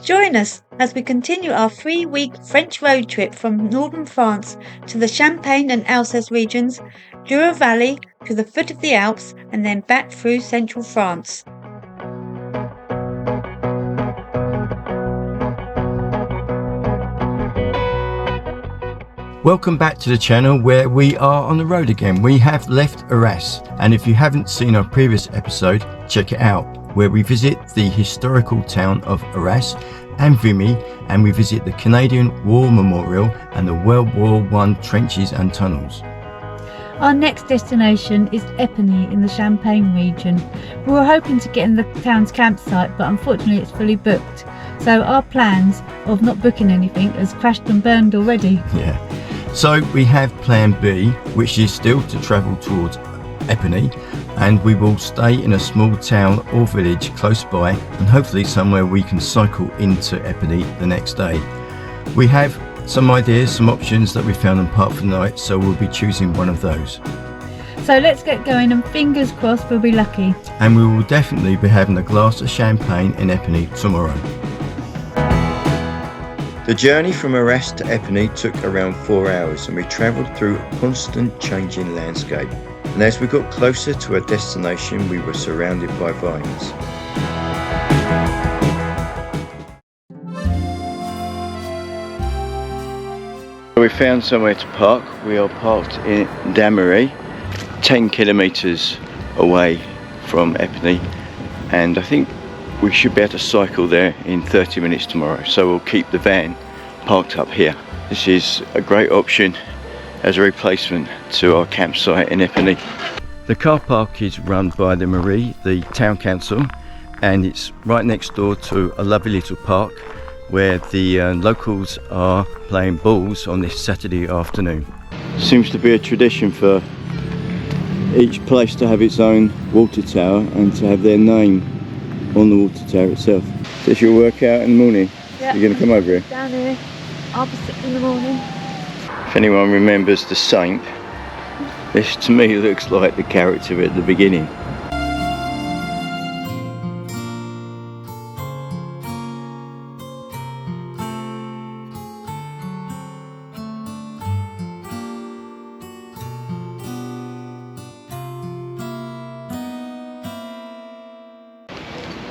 Join us as we continue our 3-week French road trip from northern France to the Champagne and Alsace regions, Jura Valley to the foot of the Alps, and then back through central France. Welcome back to the channel where we are on the road again. We have left Arras, and if you haven't seen our previous episode, check it out, where we visit the historical town of Arras and Vimy, and we visit the Canadian War Memorial and the World War I trenches and tunnels. Our next destination is Epernay in the Champagne region. We were hoping to get in the town's campsite, but unfortunately it's fully booked. So our plans of not booking anything has crashed and burned already. Yeah. So we have plan B, which is still to travel towards Épernay, and we will stay in a small town or village close by, and hopefully somewhere we can cycle into Épernay the next day. We have some ideas, some options that we found on Park for the Night, so we'll be choosing one of those. So let's get going, and fingers crossed we'll be lucky. And we will definitely be having a glass of champagne in Épernay tomorrow. The journey from Arras to Épernay took around 4 hours, and we travelled through a constant changing landscape. And as we got closer to our destination, we were surrounded by vines. We found somewhere to park. We are parked in Damery, 10 kilometres away from Épernay, and I think we should be able to cycle there in 30 minutes tomorrow, so we'll keep the van parked up here. This is a great option as a replacement to our campsite in Épernay. The car park is run by the Mairie, the town council, and it's right next door to a lovely little park where the locals are playing balls on this Saturday afternoon. Seems to be a tradition for each place to have its own water tower and to have their name on the water tower itself. Does your workout in the morning? Yeah. You're going to come over here? Down here, opposite in the morning. If anyone remembers the Saint, this to me looks like the character at the beginning.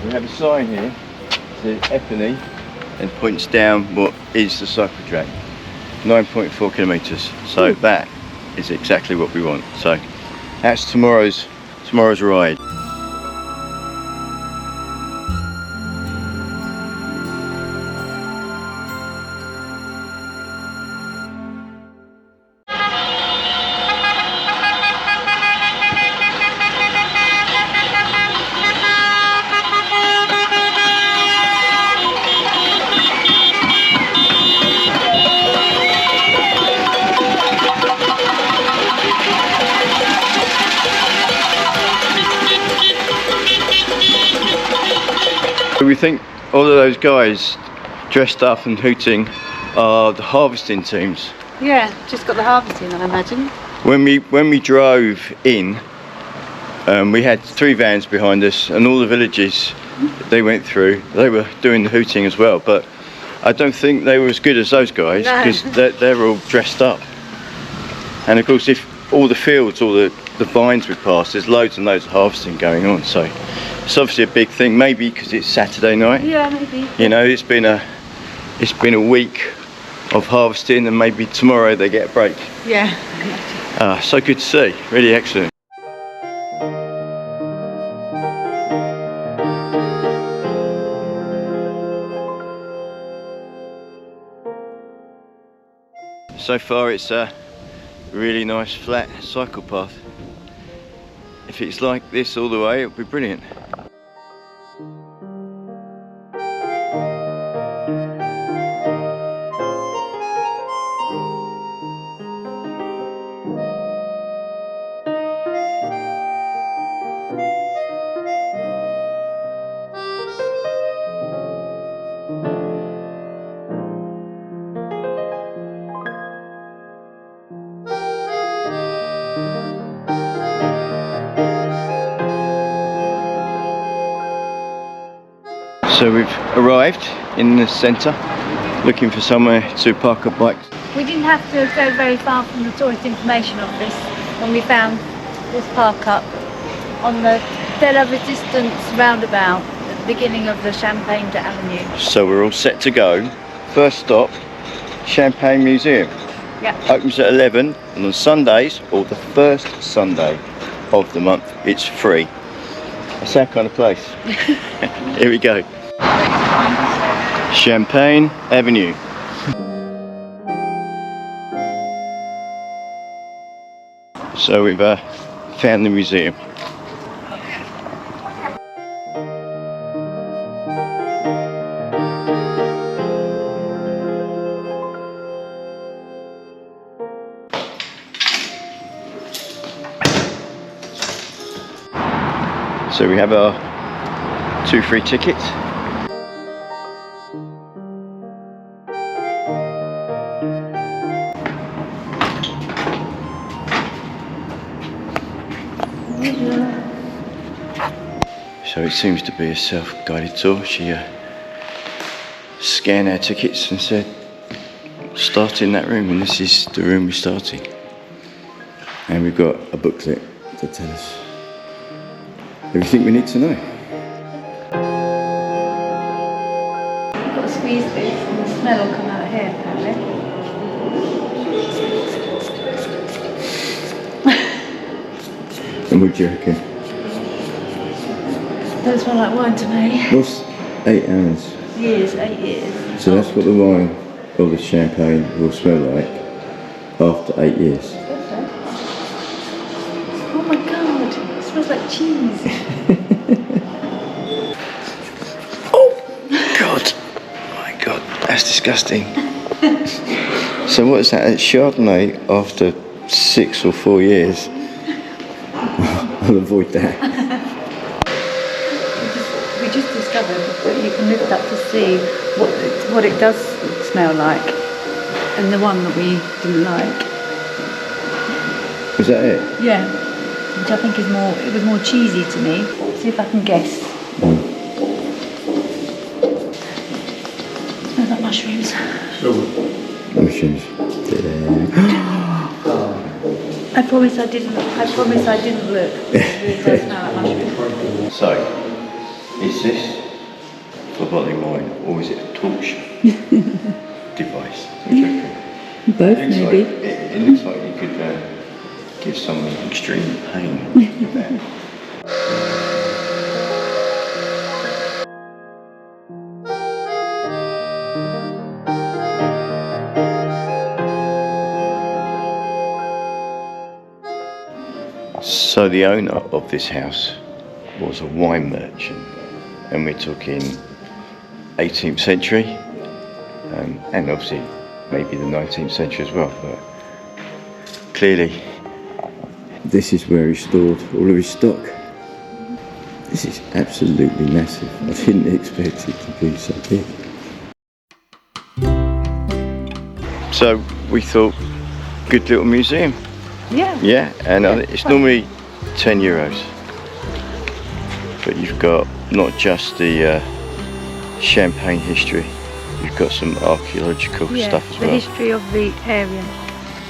We have a sign here that says Epernay and points down what is the cycle track, 9.4 kilometres. So that is exactly what we want. So that's tomorrow's ride. We think all of those guys dressed up and hooting are the harvesting teams. Yeah, just got the harvesting, I imagine. When we drove in, we had 3 vans behind us, and all the villages they went through, they were doing the hooting as well. But I don't think they were as good as those guys, because they're all dressed up. And of course, if all the fields, all the vines we passed, there's loads and loads of harvesting going on. So it's obviously a big thing, maybe because it's Saturday night. Yeah, maybe. You know, it's been a week of harvesting, and maybe tomorrow they get a break. Yeah. So good to see, really excellent. So far it's a really nice flat cycle path. If it's like this all the way, it'll be brilliant. So we've arrived in the centre, looking for somewhere to park our bikes. We didn't have to go very far from the tourist information office when we found this park up on the De la Resistance roundabout at the beginning of the Champagne Avenue. So we're all set to go. First stop, Champagne Museum. Yeah. Opens at 11 and on Sundays, or the first Sunday of the month, it's free. That's our kind of place. Here we go. Champagne Avenue. So we've found the museum. So we have our 2 free tickets. So it seems to be a self-guided tour. She scanned our tickets and said, start in that room, and this is the room we're starting. And we've got a booklet to tell us everything we need to know. You've got to squeeze this and the smell will come out here apparently. And what do you reckon? Doesn't smell like wine to me. What's 8 hours? 8 years. So that's what the wine or the champagne will smell like after 8 years. Oh my god, it smells like cheese. Oh God! My God, that's disgusting. So what is that? It's Chardonnay after 6 or 4 years. I'll avoid that. We just discovered that you can lift up to see what it does smell like, and the one that we didn't like. Is that it? Yeah, which I think it was more cheesy to me. See if I can guess. Smells like mushrooms. Mushrooms. I promise I didn't look. It does smell like mushrooms. So, is this for bottling wine or is it a torch device? Both maybe. It looks like you could give someone extreme pain with that. So the owner of this house was a wine merchant, and we're talking 18th century, and obviously maybe the 19th century as well, but clearly this is where he stored all of his stock. This is absolutely massive. I didn't expect it to be so big. So we thought, good little museum. Yeah. Yeah, and it's normally €10, but you've got not just the champagne history, you've got some archaeological stuff as well. The history of the area.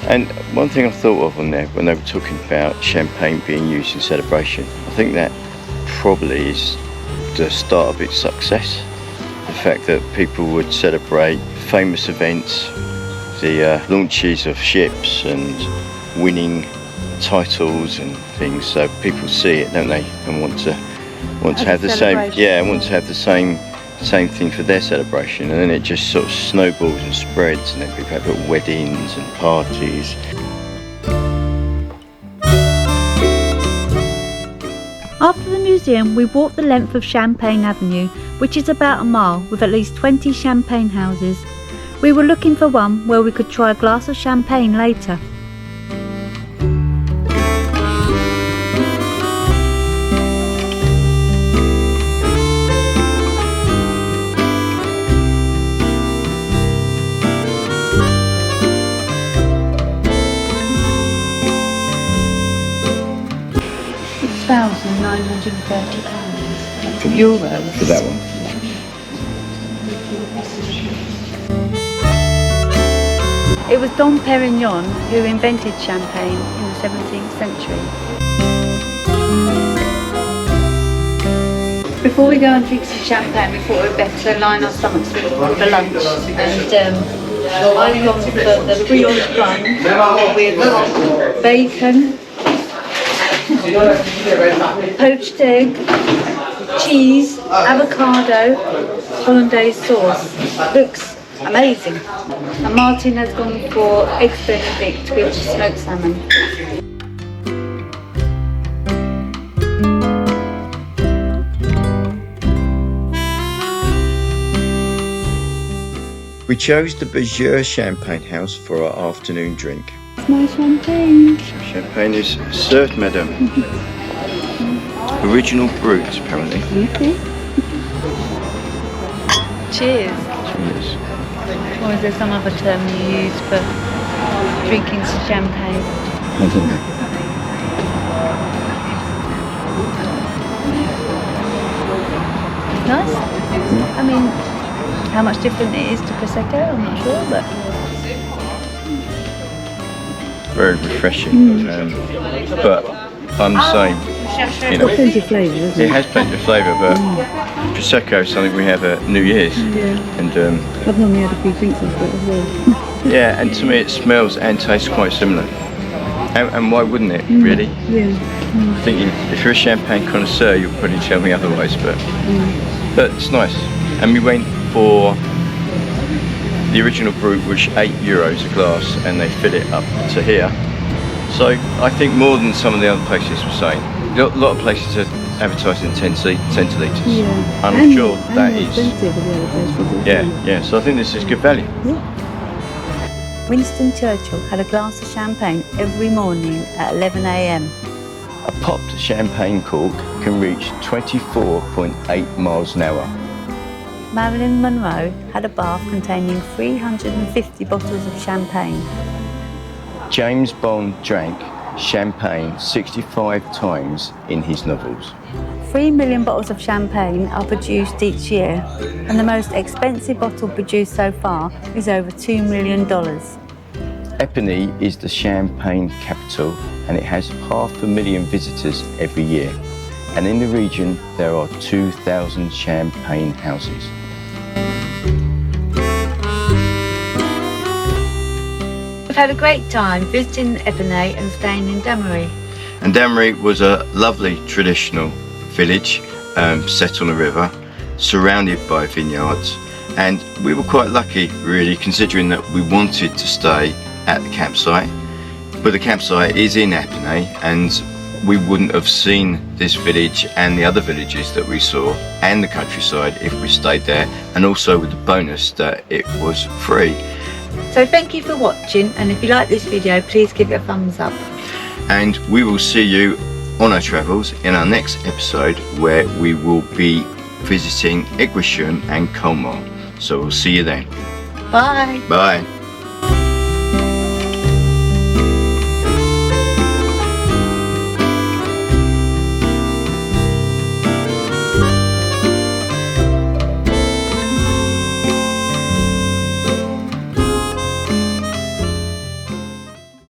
And one thing I thought of on there when they were talking about champagne being used in celebration, I think that probably is the start of its success. The fact that people would celebrate famous events, the launches of ships and winning titles and things, so people see it, don't they, and want to have the same, want to have the same thing for their celebration, and then it just sort of snowballs and spreads, and then people have little weddings and parties. After the museum, we walked the length of Champagne Avenue, which is about a mile, with at least 20 champagne houses. We were looking for one where we could try a glass of champagne later. £6,930 euros. For that one? It was Dom Perignon who invented champagne in the 17th century. Before we go and drink some champagne, we thought we'd better line our stomachs for lunch. And I've gone for the brioche bun with bacon, poached egg, cheese, avocado, hollandaise sauce. Looks amazing. And Martin has gone for eggs benedict with smoked salmon. We chose the Beaujeu Champagne House for our afternoon drink. It's my champagne. Champagne is served, madam. Original brut, apparently. Okay. Cheers. Cheers. Or is there some other term you use for drinking champagne? I don't know. Nice. I mean, how much different it is to Prosecco, I'm not sure, but... Very refreshing. But I'm the same. You know, plenty of flavour, isn't it has plenty of flavour, but Prosecco is something we have at New Year's. Yeah. And I've normally had a few drinks of it as well. yeah, and to me it smells and tastes quite similar. And why wouldn't it, really? Yeah. I think if you're a champagne connoisseur, you'll probably tell me otherwise, but it's nice. And we went for the original brut, which €8 a glass, and they fill it up to here. So I think more than some of the other places were saying. A lot of places are advertising 10 centilitres. Yeah. I'm sure that is. Expensive with the other places. Yeah. So I think this is good value. Yeah. Winston Churchill had a glass of champagne every morning at 11 a.m. A popped champagne cork can reach 24.8 miles an hour. Marilyn Monroe had a bath containing 350 bottles of champagne. James Bond drank champagne 65 times in his novels. 3 million bottles of champagne are produced each year, and the most expensive bottle produced so far is over $2 million. Épernay is the champagne capital, and it has 500,000 visitors every year. And in the region, there are 2,000 champagne houses. We've had a great time visiting Epernay and staying in Damery. And Damery was a lovely traditional village set on a river, surrounded by vineyards, and we were quite lucky really, considering that we wanted to stay at the campsite, but the campsite is in Épernay, and we wouldn't have seen this village and the other villages that we saw and the countryside if we stayed there, and also with the bonus that it was free. So thank you for watching, and if you like this video, please give it a thumbs up. And we will see you on our travels in our next episode, where we will be visiting Aiguichon and Colmar. So we'll see you then. Bye. Bye.